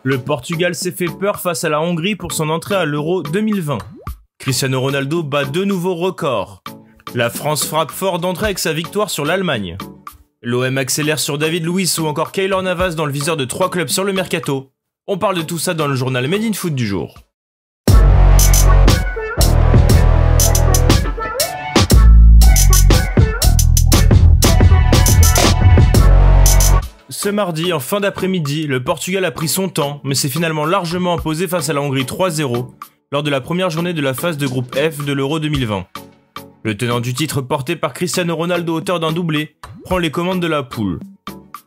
Le Portugal s'est fait peur face à la Hongrie pour son entrée à l'Euro 2020. Cristiano Ronaldo bat de nouveaux records. La France frappe fort d'entrée avec sa victoire sur l'Allemagne. L'OM accélère sur David Luiz ou encore Keylor Navas dans le viseur de 3 clubs sur le mercato. On parle de tout ça dans le journal Made in Foot du jour. Ce mardi, en fin d'après-midi, le Portugal a pris son temps, mais s'est finalement largement imposé face à la Hongrie 3-0, lors de la première journée de la phase de groupe F de l'Euro 2020. Le tenant du titre, porté par Cristiano Ronaldo, auteur d'un doublé, prend les commandes de la poule.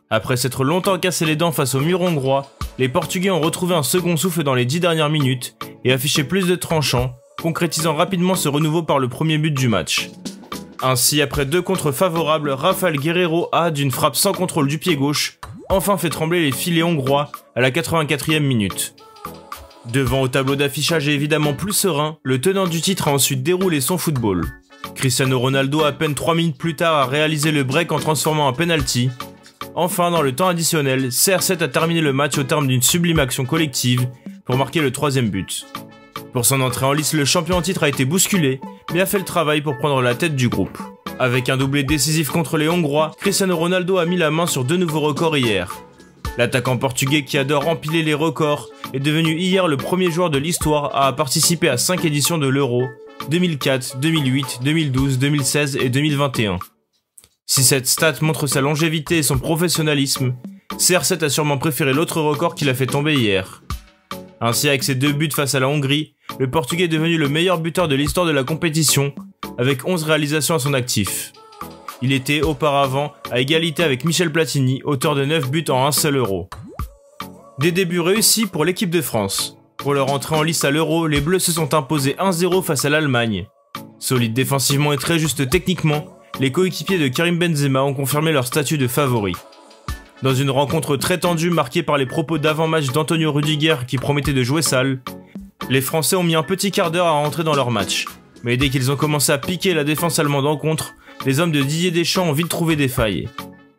Après s'être longtemps cassé les dents face au mur hongrois, les Portugais ont retrouvé un second souffle dans les 10 dernières minutes et affiché plus de tranchants, concrétisant rapidement ce renouveau par le premier but du match. Ainsi, après 2 contres favorables, Rafael Guerreiro a, d'une frappe sans contrôle du pied gauche, enfin fait trembler les filets hongrois à la 84e minute. Devant au tableau d'affichage et évidemment plus serein, le tenant du titre a ensuite déroulé son football. Cristiano Ronaldo, à peine 3 minutes plus tard, a réalisé le break en transformant un penalty. Enfin, dans le temps additionnel, CR7 a terminé le match au terme d'une sublime action collective pour marquer le 3e but. Pour son entrée en lice, le champion en titre a été bousculé, mais a fait le travail pour prendre la tête du groupe. Avec un doublé décisif contre les Hongrois, Cristiano Ronaldo a mis la main sur 2 nouveaux records hier. L'attaquant portugais qui adore empiler les records est devenu hier le premier joueur de l'histoire à participer à 5 éditions de l'Euro, 2004, 2008, 2012, 2016 et 2021. Si cette stat montre sa longévité et son professionnalisme, CR7 a sûrement préféré l'autre record qu'il a fait tomber hier. Ainsi, avec ses 2 buts face à la Hongrie, le Portugais est devenu le meilleur buteur de l'histoire de la compétition, avec 11 réalisations à son actif. Il était auparavant à égalité avec Michel Platini, auteur de 9 buts en un seul Euro. Des débuts réussis pour l'équipe de France. Pour leur entrée en lice à l'Euro, les Bleus se sont imposés 1-0 face à l'Allemagne. Solides défensivement et très justes techniquement, les coéquipiers de Karim Benzema ont confirmé leur statut de favori. Dans une rencontre très tendue marquée par les propos d'avant-match d'Antonio Rudiger qui promettait de jouer sale, les Français ont mis un petit quart d'heure à rentrer dans leur match. Mais dès qu'ils ont commencé à piquer la défense allemande en contre, les hommes de Didier Deschamps ont vite trouvé des failles.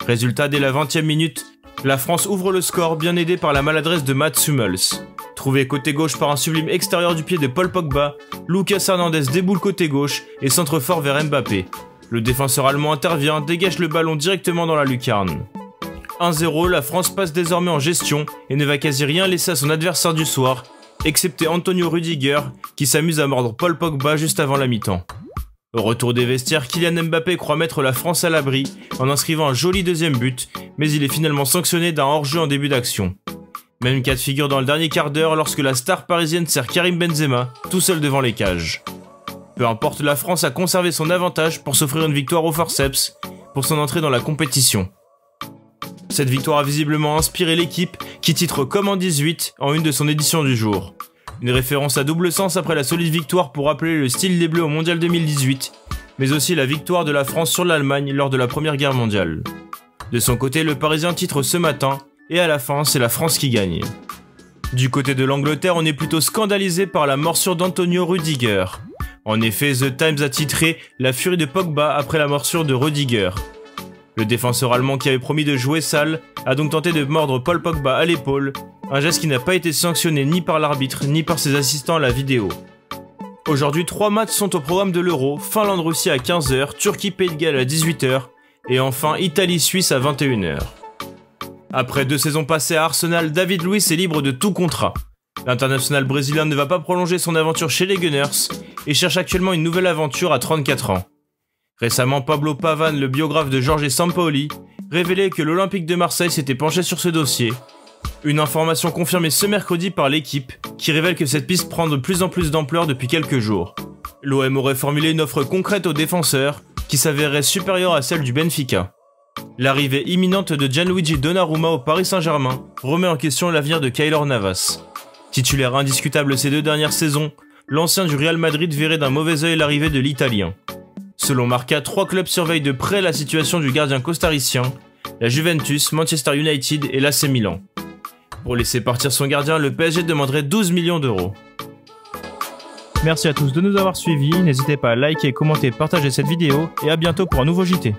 Résultat, dès la 20e minute, la France ouvre le score bien aidée par la maladresse de Mats Hummels. Trouvé côté gauche par un sublime extérieur du pied de Paul Pogba, Lucas Hernandez déboule côté gauche et centre fort vers Mbappé. Le défenseur allemand intervient, dégage le ballon directement dans la lucarne. 1-0, la France passe désormais en gestion et ne va quasi rien laisser à son adversaire du soir, excepté Antonio Rudiger qui s'amuse à mordre Paul Pogba juste avant la mi-temps. Au retour des vestiaires, Kylian Mbappé croit mettre la France à l'abri en inscrivant un joli 2e but, mais il est finalement sanctionné d'un hors-jeu en début d'action. Même cas de figure dans le dernier quart d'heure lorsque la star parisienne sert Karim Benzema tout seul devant les cages. Peu importe, la France a conservé son avantage pour s'offrir une victoire au forceps pour son entrée dans la compétition. Cette victoire a visiblement inspiré l'équipe qui titre comme en 18 en une de son édition du jour. Une référence à double sens après la solide victoire pour rappeler le style des Bleus au Mondial 2018, mais aussi la victoire de la France sur l'Allemagne lors de la Première Guerre mondiale. De son côté, le Parisien titre ce matin, et à la fin, c'est la France qui gagne. Du côté de l'Angleterre, on est plutôt scandalisé par la morsure d'Antonio Rudiger. En effet, The Times a titré « La furie de Pogba après la morsure de Rudiger ». Le défenseur allemand qui avait promis de jouer sale a donc tenté de mordre Paul Pogba à l'épaule, un geste qui n'a pas été sanctionné ni par l'arbitre ni par ses assistants à la vidéo. Aujourd'hui, 3 matchs sont au programme de l'Euro, Finlande-Russie à 15h, Turquie-Pays de Galles à 18h, et enfin Italie-Suisse à 21h. Après 2 saisons passées à Arsenal, David Luiz est libre de tout contrat. L'international brésilien ne va pas prolonger son aventure chez les Gunners et cherche actuellement une nouvelle aventure à 34 ans. Récemment, Pablo Pavan, le biographe de Jorge Sampaoli, révélait que l'Olympique de Marseille s'était penché sur ce dossier. Une information confirmée ce mercredi par l'équipe, qui révèle que cette piste prend de plus en plus d'ampleur depuis quelques jours. L'OM aurait formulé une offre concrète aux défenseurs, qui s'avérerait supérieure à celle du Benfica. L'arrivée imminente de Gianluigi Donnarumma au Paris Saint-Germain remet en question l'avenir de Keylor Navas. Titulaire indiscutable ces 2 dernières saisons, l'ancien du Real Madrid verrait d'un mauvais œil l'arrivée de l'Italien. Selon Marca, 3 clubs surveillent de près la situation du gardien costaricien, la Juventus, Manchester United et l'AC Milan. Pour laisser partir son gardien, le PSG demanderait 12 millions d'euros. Merci à tous de nous avoir suivis, n'hésitez pas à liker, commenter, partager cette vidéo et à bientôt pour un nouveau JT.